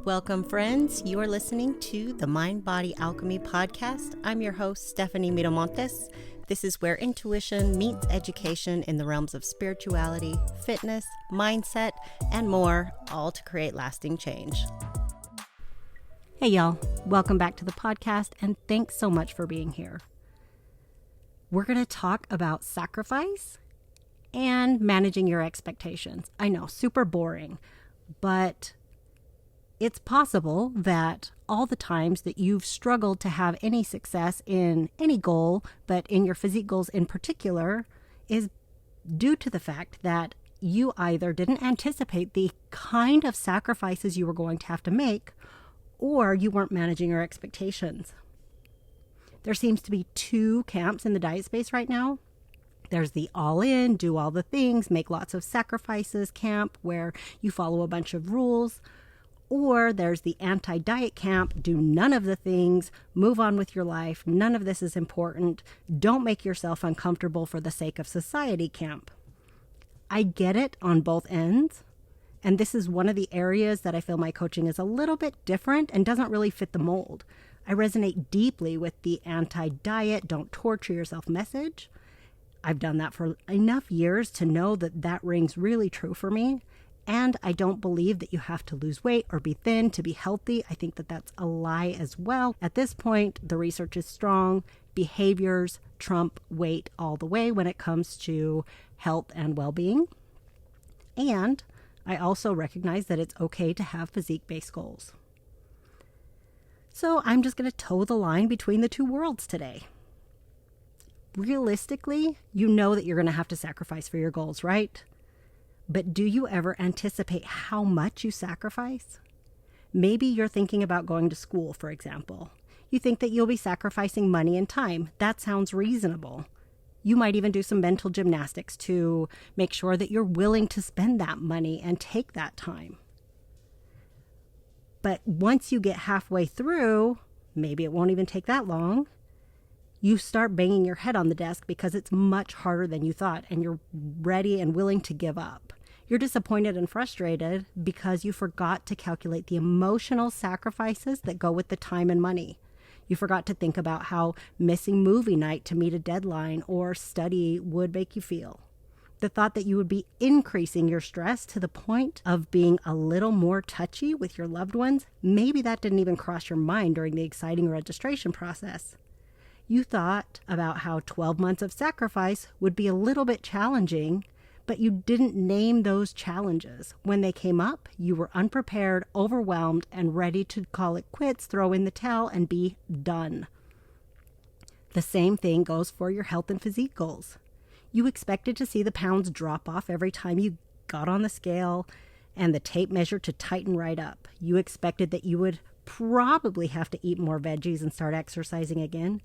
Welcome, friends. You are listening to the Mind Body Alchemy podcast. I'm your host, Stephanie Miramontes. This is where intuition meets education in the realms of spirituality, fitness, mindset, and more, all to create lasting change. Hey, y'all. Welcome back to the podcast, and thanks so much for being here. We're going to talk about sacrifice and managing your expectations. I know, super boring, but it's possible that all the times that you've struggled to have any success in any goal, but in your physique goals in particular, is due to the fact that you either didn't anticipate the kind of sacrifices you were going to have to make, or you weren't managing your expectations. There seems to be two camps in the diet space right now. There's the all-in, do all the things, make lots of sacrifices camp, where you follow a bunch of rules. Or there's the anti-diet camp, do none of the things, move on with your life, none of this is important, don't make yourself uncomfortable for the sake of society camp. I get it on both ends, and this is one of the areas that I feel my coaching is a little bit different and doesn't really fit the mold. I resonate deeply with the anti-diet, don't torture yourself message. I've done that for enough years to know that that rings really true for me. And I don't believe that you have to lose weight or be thin to be healthy. I think that that's a lie as well. At this point, the research is strong. Behaviors trump weight all the way when it comes to health and well-being. And I also recognize that it's okay to have physique-based goals. So I'm just going to toe the line between the two worlds today. Realistically, you know that you're going to have to sacrifice for your goals, right? But do you ever anticipate how much you sacrifice? Maybe you're thinking about going to school, for example. You think that you'll be sacrificing money and time. That sounds reasonable. You might even do some mental gymnastics to make sure that you're willing to spend that money and take that time. But once you get halfway through, maybe it won't even take that long, you start banging your head on the desk because it's much harder than you thought and you're ready and willing to give up. You're disappointed and frustrated because you forgot to calculate the emotional sacrifices that go with the time and money. You forgot to think about how missing movie night to meet a deadline or study would make you feel. The thought that you would be increasing your stress to the point of being a little more touchy with your loved ones, maybe that didn't even cross your mind during the exciting registration process. You thought about how 12 months of sacrifice would be a little bit challenging, but you didn't name those challenges. When they came up, you were unprepared, overwhelmed, and ready to call it quits, throw in the towel, and be done. The same thing goes for your health and physique goals. You expected to see the pounds drop off every time you got on the scale and the tape measure to tighten right up. You expected that you would probably have to eat more veggies and start exercising again.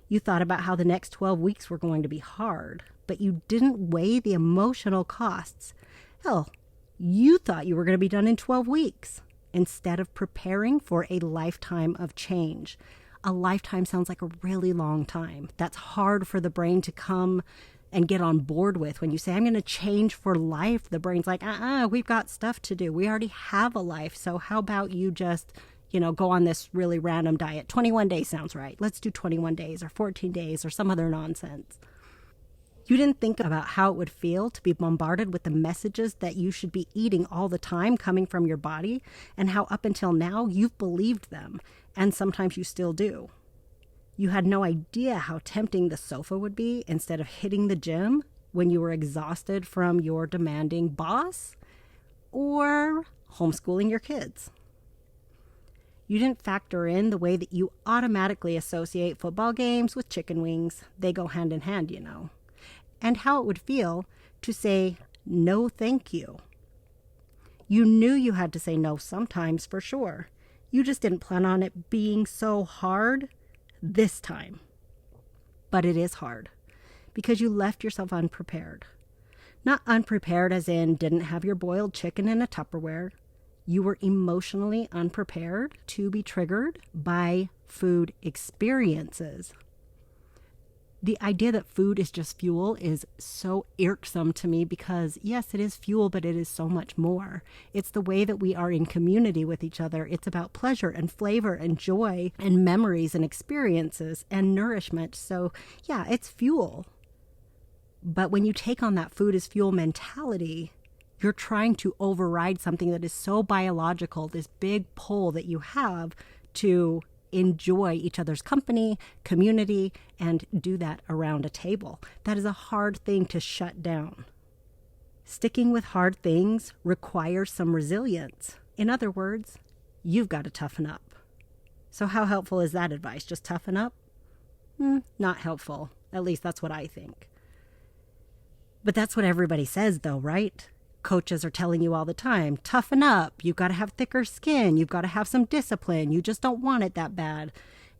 You thought about how the next 12 weeks were going to be hard, but you didn't weigh the emotional costs. Hell, you thought you were going to be done in 12 weeks instead of preparing for a lifetime of change. A lifetime sounds like a really long time. That's hard for the brain to come and get on board with. When you say, I'm going to change for life, the brain's like, we've got stuff to do. We already have a life. So how about you just go on this really random diet. 21 days sounds right. Let's do 21 days or 14 days or some other nonsense. You didn't think about how it would feel to be bombarded with the messages that you should be eating all the time coming from your body, and how up until now you've believed them, and sometimes you still do. You had no idea how tempting the sofa would be instead of hitting the gym when you were exhausted from your demanding boss or homeschooling your kids. You didn't factor in the way that you automatically associate football games with chicken wings. They go hand in hand, and how it would feel to say no thank you. You knew you had to say no sometimes for sure. You just didn't plan on it being so hard this time. But it is hard because you left yourself unprepared. Not unprepared as in didn't have your boiled chicken in a Tupperware. You were emotionally unprepared to be triggered by food experiences. The idea that food is just fuel is so irksome to me because, yes, it is fuel, but it is so much more. It's the way that we are in community with each other. It's about pleasure and flavor and joy and memories and experiences and nourishment. So, yeah, it's fuel. But when you take on that food as fuel mentality, you're trying to override something that is so biological, this big pull that you have to enjoy each other's company, community, and do that around a table. That is a hard thing to shut down. Sticking with hard things requires some resilience. In other words, you've got to toughen up. So how helpful is that advice? Just toughen up? Not helpful. At least that's what I think. But that's what everybody says though, right? Coaches are telling you all the time, toughen up, you've got to have thicker skin, you've got to have some discipline, you just don't want it that bad,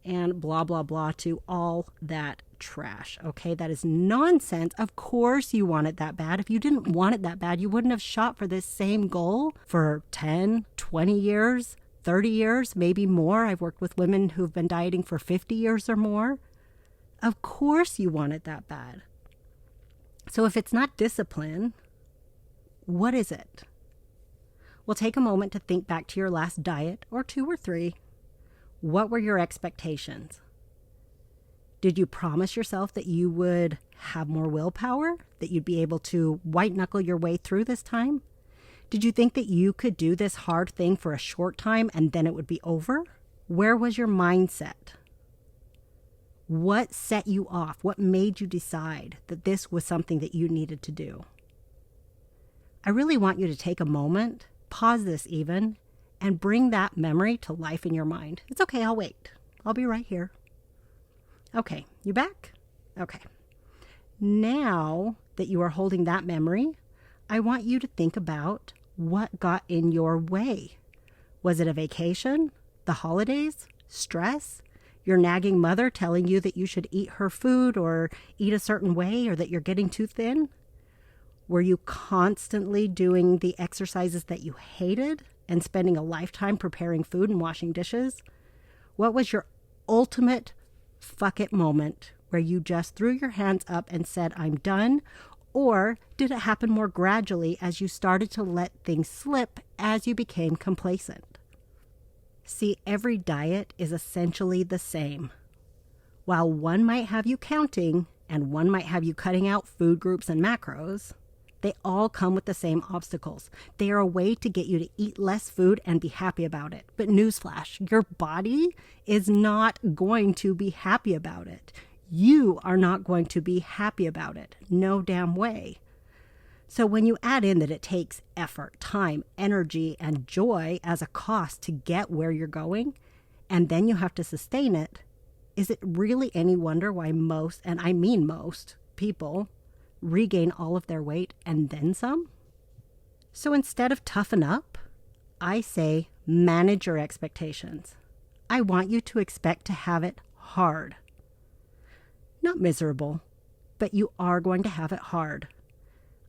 and blah, blah, blah to all that trash, okay? That is nonsense. Of course you want it that bad. If you didn't want it that bad, you wouldn't have shot for this same goal for 10, 20 years, 30 years, maybe more. I've worked with women who've been dieting for 50 years or more. Of course you want it that bad. So if it's not discipline, what is it? Well, take a moment to think back to your last diet, or 2 or 3. What were your expectations? Did you promise yourself that you would have more willpower, that you'd be able to white-knuckle your way through this time? Did you think that you could do this hard thing for a short time and then it would be over? Where was your mindset? What set you off? What made you decide that this was something that you needed to do? I really want you to take a moment, pause this even, and bring that memory to life in your mind. It's okay, I'll wait. I'll be right here. Okay, you back? Okay. Now that you are holding that memory, I want you to think about what got in your way. Was it a vacation? The holidays? Stress? Your nagging mother telling you that you should eat her food or eat a certain way or that you're getting too thin? Were you constantly doing the exercises that you hated and spending a lifetime preparing food and washing dishes? What was your ultimate fuck it moment where you just threw your hands up and said, I'm done? Or did it happen more gradually as you started to let things slip as you became complacent? See, every diet is essentially the same. While one might have you counting and one might have you cutting out food groups and macros, they all come with the same obstacles. They are a way to get you to eat less food and be happy about it. But newsflash, your body is not going to be happy about it. You are not going to be happy about it. No damn way. So when you add in that it takes effort, time, energy, and joy as a cost to get where you're going, and then you have to sustain it, is it really any wonder why most, and I mean most, people regain all of their weight and then some? So instead of toughen up, I say manage your expectations. I want you to expect to have it hard. Not miserable, but you are going to have it hard.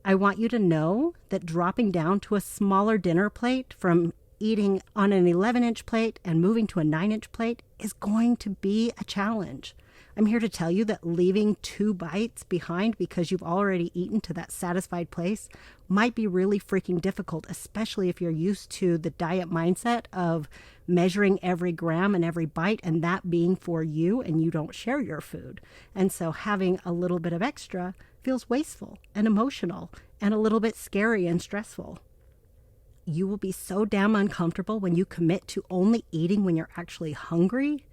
I want you to know that dropping down to a smaller dinner plate from eating on an 11-inch plate and moving to a 9-inch plate is going to be a challenge. I'm here to tell you that leaving 2 bites behind because you've already eaten to that satisfied place might be really freaking difficult, especially if you're used to the diet mindset of measuring every gram and every bite and that being for you and you don't share your food. And so having a little bit of extra feels wasteful and emotional and a little bit scary and stressful. You will be so damn uncomfortable when you commit to only eating when you're actually hungry.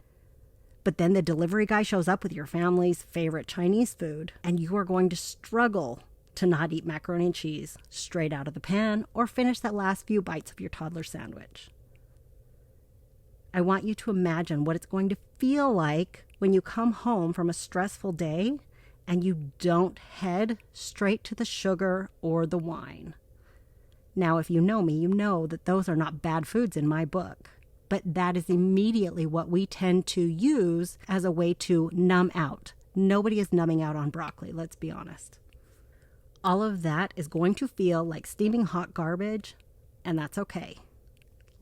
But then the delivery guy shows up with your family's favorite Chinese food, and you are going to struggle to not eat macaroni and cheese straight out of the pan or finish that last few bites of your toddler sandwich. I want you to imagine what it's going to feel like when you come home from a stressful day and you don't head straight to the sugar or the wine. Now, if you know me, you know that those are not bad foods in my book. But that is immediately what we tend to use as a way to numb out. Nobody is numbing out on broccoli, let's be honest. All of that is going to feel like steaming hot garbage, and that's okay.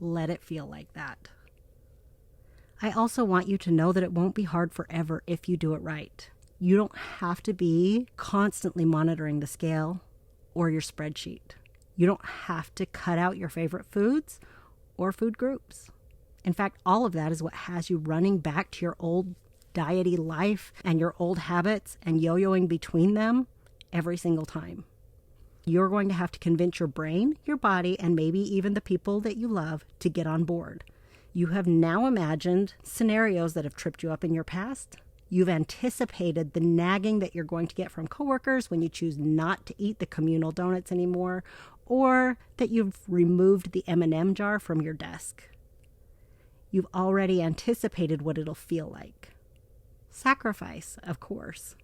Let it feel like that. I also want you to know that it won't be hard forever if you do it right. You don't have to be constantly monitoring the scale or your spreadsheet. You don't have to cut out your favorite foods or food groups. In fact, all of that is what has you running back to your old diety life and your old habits and yo-yoing between them every single time. You're going to have to convince your brain, your body, and maybe even the people that you love to get on board. You have now imagined scenarios that have tripped you up in your past. You've anticipated the nagging that you're going to get from coworkers when you choose not to eat the communal donuts anymore, or that you've removed the M&M jar from your desk. You've already anticipated what it'll feel like. Sacrifice, of course.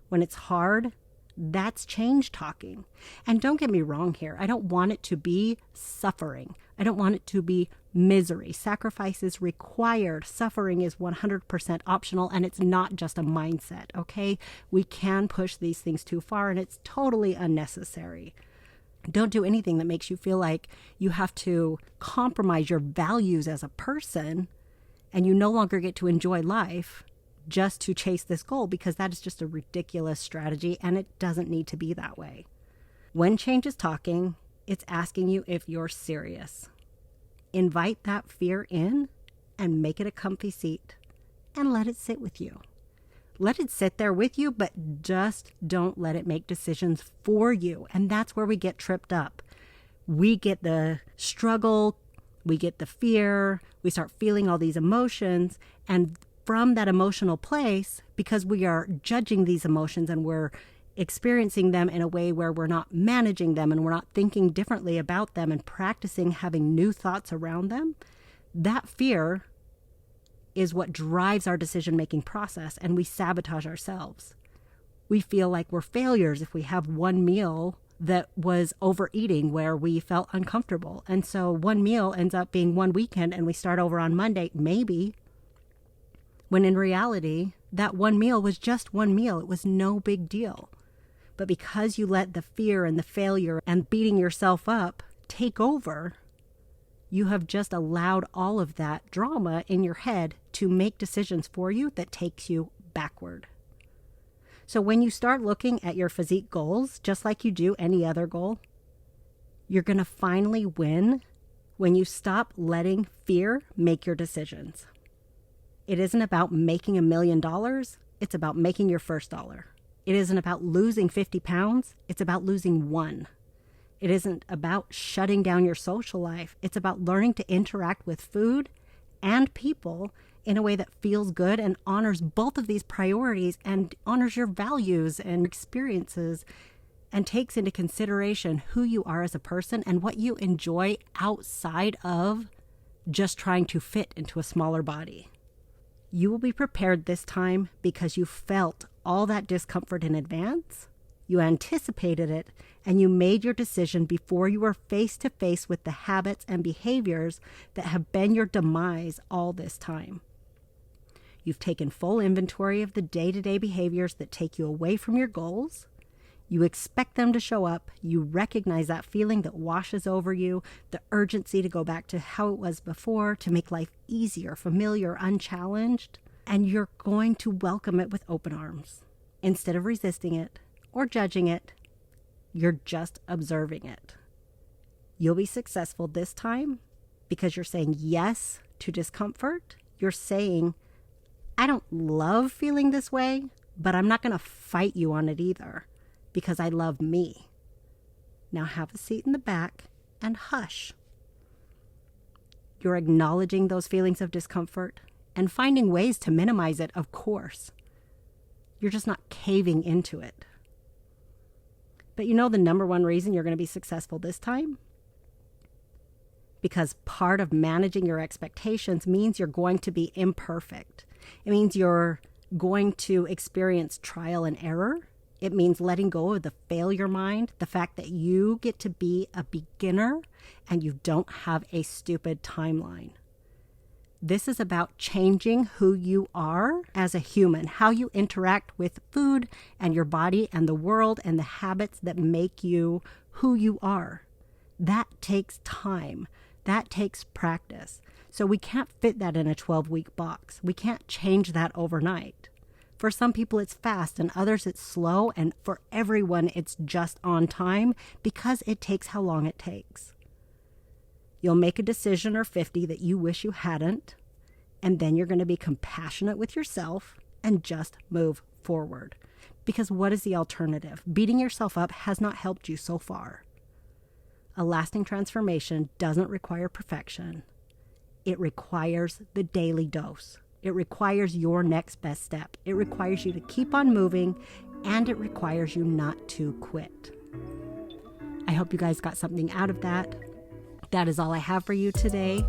When it's hard, that's change talking. And don't get me wrong here. I don't want it to be suffering. I don't want it to be misery. Sacrifice is required. Suffering is 100% optional, and it's not just a mindset, okay? We can push these things too far, and it's totally unnecessary. Don't do anything that makes you feel like you have to compromise your values as a person and you no longer get to enjoy life just to chase this goal, because that is just a ridiculous strategy and it doesn't need to be that way. When change is talking, it's asking you if you're serious. Invite that fear in and make it a comfy seat and let it sit with you. Let it sit there with you, but just don't let it make decisions for you. And that's where we get tripped up. We get the struggle, we get the fear, we start feeling all these emotions. And from that emotional place, because we are judging these emotions and we're experiencing them in a way where we're not managing them and we're not thinking differently about them and practicing having new thoughts around them, that fear is what drives our decision-making process, and we sabotage ourselves. We feel like we're failures if we have one meal that was overeating where we felt uncomfortable. And so one meal ends up being one weekend and we start over on Monday, maybe, when in reality, that one meal was just one meal. It was no big deal. But because you let the fear and the failure and beating yourself up take over, you have just allowed all of that drama in your head to make decisions for you that takes you backward. So when you start looking at your physique goals, just like you do any other goal, you're going to finally win when you stop letting fear make your decisions. It isn't about making $1 million. It's about making your first dollar. It isn't about losing 50 pounds. It's about losing 1. It isn't about shutting down your social life. It's about learning to interact with food and people in a way that feels good and honors both of these priorities and honors your values and experiences and takes into consideration who you are as a person and what you enjoy outside of just trying to fit into a smaller body. You will be prepared this time because you felt all that discomfort in advance. You anticipated it, and you made your decision before you were face to face with the habits and behaviors that have been your demise all this time. You've taken full inventory of the day-to-day behaviors that take you away from your goals. You expect them to show up. You recognize that feeling that washes over you, the urgency to go back to how it was before, to make life easier, familiar, unchallenged, and you're going to welcome it with open arms. Instead of resisting it or judging it, you're just observing it. You'll be successful this time because you're saying yes to discomfort. You're saying, I don't love feeling this way, but I'm not going to fight you on it either because I love me. Now have a seat in the back and hush. You're acknowledging those feelings of discomfort and finding ways to minimize it, of course. You're just not caving into it. But you know the number one reason you're going to be successful this time? Because part of managing your expectations means you're going to be imperfect. It means you're going to experience trial and error. It means letting go of the failure mind, the fact that you get to be a beginner and you don't have a stupid timeline. This is about changing who you are as a human, how you interact with food and your body and the world and the habits that make you who you are. That takes time. That takes practice. So we can't fit that in a 12-week box. We can't change that overnight. For some people, it's fast, and others, it's slow. And for everyone, it's just on time because it takes how long it takes. You'll make a decision or 50 that you wish you hadn't, and then you're going to be compassionate with yourself and just move forward. Because what is the alternative? Beating yourself up has not helped you so far. A lasting transformation doesn't require perfection. It requires the daily dose. It requires your next best step. It requires you to keep on moving, and it requires you not to quit. I hope you guys got something out of that. That is all I have for you today.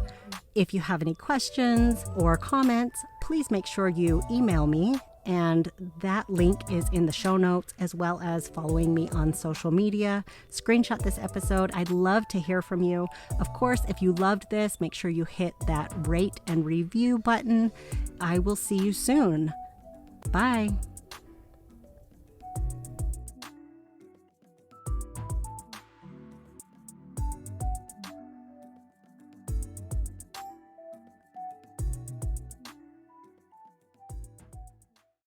If you have any questions or comments, please make sure you email me, and that link is in the show notes, as well as following me on social media. Screenshot this episode. I'd love to hear from you. Of course, if you loved this, make sure you hit that rate and review button. I will see you soon. Bye.